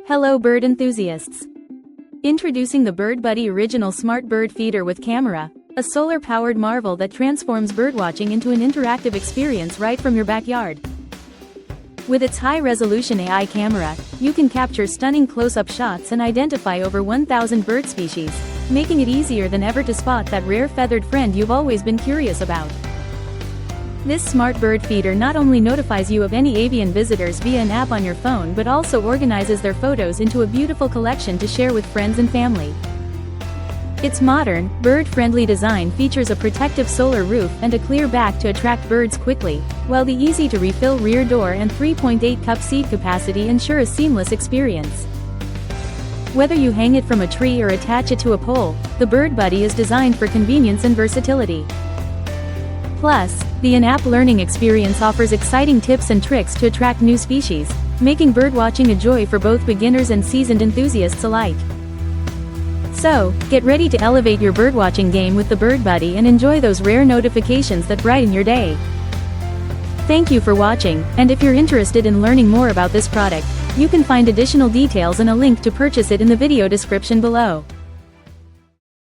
Hello bird enthusiasts! Introducing the Bird Buddy Original Smart Bird Feeder with Camera, a solar-powered marvel that transforms birdwatching into an interactive experience right from your backyard. With its high-resolution AI camera, you can capture stunning close-up shots and identify over 1,000 bird species, making it easier than ever to spot that rare feathered friend you've always been curious about. This smart bird feeder not only notifies you of any avian visitors via an app on your phone but also organizes their photos into a beautiful collection to share with friends and family. Its modern, bird-friendly design features a protective solar roof and a clear back to attract birds quickly, while the easy-to-refill rear door and 3.8-cup seat capacity ensure a seamless experience. Whether you hang it from a tree or attach it to a pole, the Bird Buddy is designed for convenience and versatility. Plus, the in-app learning experience offers exciting tips and tricks to attract new species, making birdwatching a joy for both beginners and seasoned enthusiasts alike. So, get ready to elevate your birdwatching game with the Bird Buddy and enjoy those rare notifications that brighten your day. Thank you for watching, and if you're interested in learning more about this product, you can find additional details and a link to purchase it in the video description below.